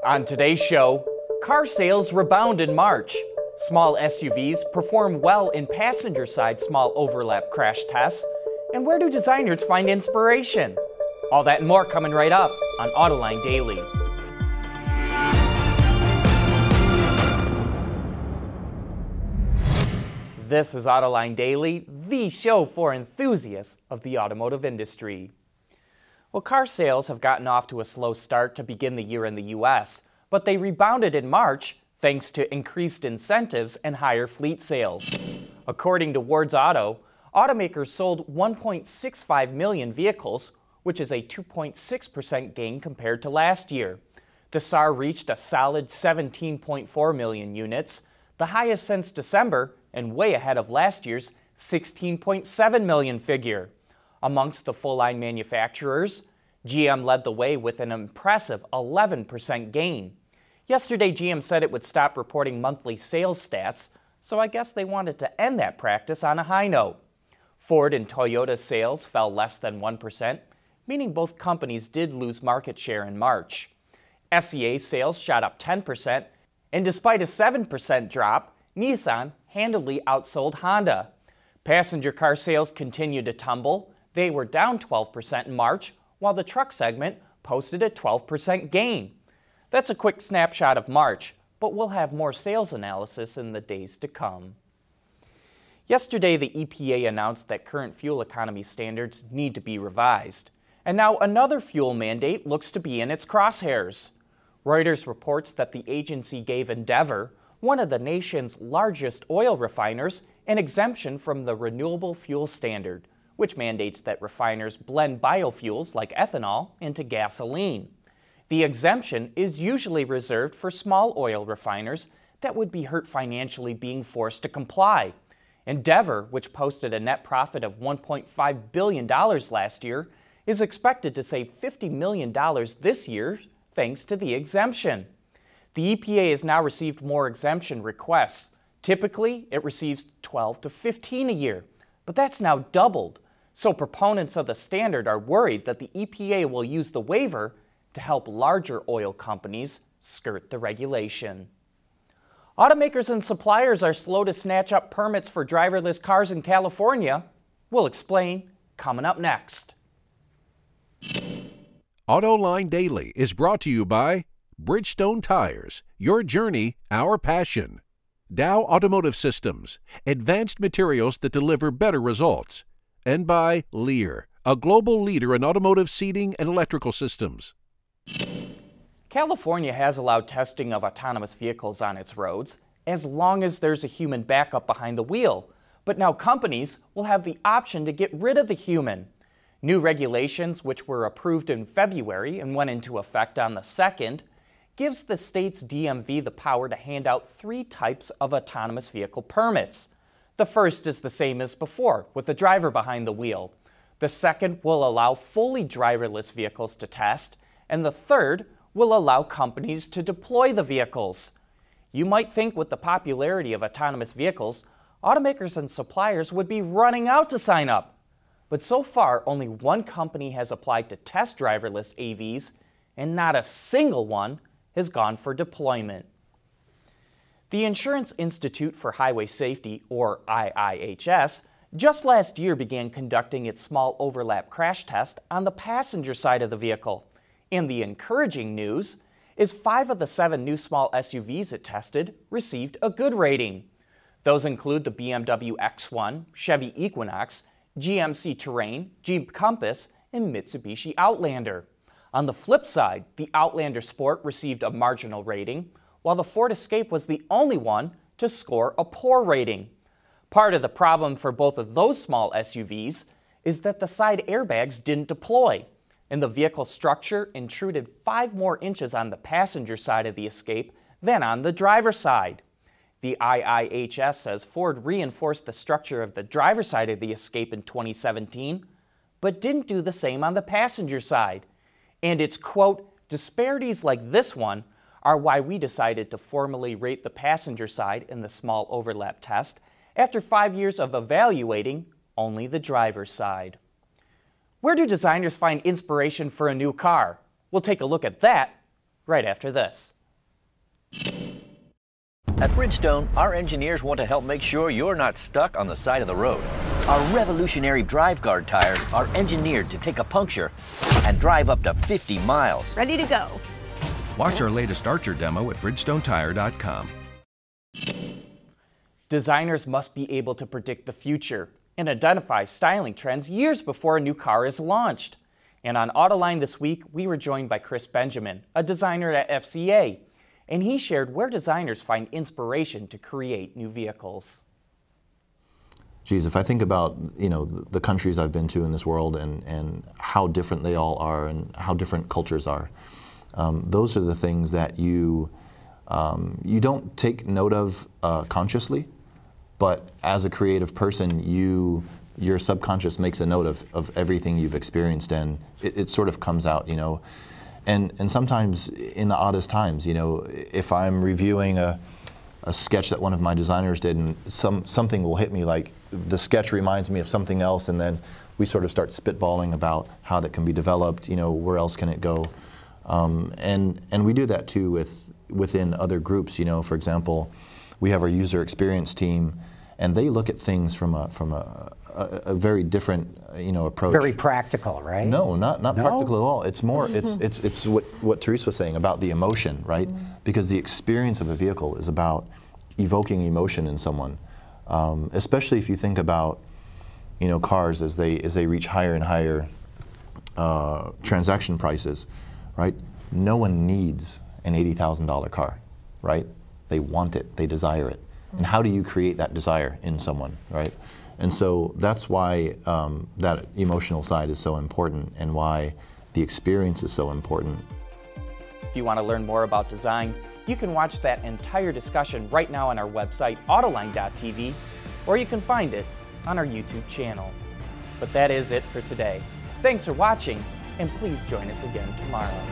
On today's show, car sales rebound in March. Small SUVs perform well in passenger-side small overlap crash tests. And where do designers find inspiration? All that and more coming right up on Autoline Daily. This is Autoline Daily, the show for enthusiasts of the automotive industry. Well, car sales have gotten off to a slow start to begin the year in the U.S., but they rebounded in March thanks to increased incentives and higher fleet sales. According to Ward's Auto, automakers sold 1.65 million vehicles, which is a 2.6% gain compared to last year. The SAAR reached a solid 17.4 million units, the highest since December and way ahead of last year's 16.7 million figure. Amongst the full-line manufacturers, GM led the way with an impressive 11% gain. Yesterday, GM said it would stop reporting monthly sales stats, so I guess they wanted to end that practice on a high note. Ford and Toyota sales fell less than 1%, meaning both companies did lose market share in March. FCA sales shot up 10%, and despite a 7% drop, Nissan handily outsold Honda. Passenger car sales continued to tumble. They were down 12% in March, while the truck segment posted a 12% gain. That's a quick snapshot of March, but we'll have more sales analysis in the days to come. Yesterday, the EPA announced that current fuel economy standards need to be revised. And now another fuel mandate looks to be in its crosshairs. Reuters reports that the agency gave Endeavor, one of the nation's largest oil refiners, an exemption from the Renewable Fuel Standard, which mandates that refiners blend biofuels like ethanol into gasoline. The exemption is usually reserved for small oil refiners that would be hurt financially being forced to comply. Endeavor, which posted a net profit of $1.5 billion last year, is expected to save $50 million this year thanks to the exemption. The EPA has now received more exemption requests. Typically, it receives 12 to 15 a year, but that's now doubled. So proponents of the standard are worried that the EPA will use the waiver to help larger oil companies skirt the regulation. Automakers and suppliers are slow to snatch up permits for driverless cars in California. We'll explain coming up next. Autoline Daily is brought to you by Bridgestone Tires, your journey, our passion. Dow Automotive Systems, advanced materials that deliver better results. And by Lear, a global leader in automotive seating and electrical systems. California has allowed testing of autonomous vehicles on its roads as long as there's a human backup behind the wheel. But now companies will have the option to get rid of the human. New regulations, which were approved in February and went into effect on the 2nd, gives the state's DMV the power to hand out 3 types of autonomous vehicle permits. The first is the same as before, with a driver behind the wheel. The second will allow fully driverless vehicles to test, and the third will allow companies to deploy the vehicles. You might think with the popularity of autonomous vehicles, automakers and suppliers would be running out to sign up. But so far, only one company has applied to test driverless AVs, and not a single one has gone for deployment. The Insurance Institute for Highway Safety, or IIHS, just last year began conducting its small overlap crash test on the passenger side of the vehicle. And the encouraging news is 5 of the 7 new small SUVs it tested received a good rating. Those include the BMW X1, Chevy Equinox, GMC Terrain, Jeep Compass, and Mitsubishi Outlander. On the flip side, the Outlander Sport received a marginal rating, while the Ford Escape was the only one to score a poor rating. Part of the problem for both of those small SUVs is that the side airbags didn't deploy, and the vehicle structure intruded 5 more inches on the passenger side of the Escape than on the driver's side. The IIHS says Ford reinforced the structure of the driver's side of the Escape in 2017, but didn't do the same on the passenger side. And it's, quote, disparities like this one are why we decided to formally rate the passenger side in the small overlap test after 5 years of evaluating only the driver's side. Where do designers find inspiration for a new car? We'll take a look at that right after this. At Bridgestone, our engineers want to help make sure you're not stuck on the side of the road. Our revolutionary drive guard tires are engineered to take a puncture and drive up to 50 miles. Ready to go. Watch our latest Archer demo at BridgestoneTire.com. Designers must be able to predict the future and identify styling trends years before a new car is launched. And on Autoline this week, we were joined by Chris Benjamin, a designer at FCA, and he shared where designers find inspiration to create new vehicles. Geez, if I think about, the countries I've been to in this world and how different they all are and how different cultures are, those are the things that you don't take note of consciously, but as a creative person, your subconscious makes a note of everything you've experienced, and it sort of comes out, And sometimes in the oddest times, if I'm reviewing a sketch that one of my designers did and something will hit me, like the sketch reminds me of something else, and then we sort of start spitballing about how that can be developed, where else can it go. And we do that too within other groups. For example, we have our user experience team, and they look at things from a very different approach. Very practical, right? No, not practical at all. It's more it's what Therese was saying about the emotion, right? Because the experience of a vehicle is about evoking emotion in someone, especially if you think about cars as they reach higher and higher transaction prices, right? No one needs an $80,000 car, right? They want it, they desire it. And how do you create that desire in someone, right? And so that's why that emotional side is so important, and why the experience is so important. If you want to learn more about design, you can watch that entire discussion right now on our website, Autoline.tv, or you can find it on our YouTube channel. But that is it for today. Thanks for watching, and please join us again tomorrow.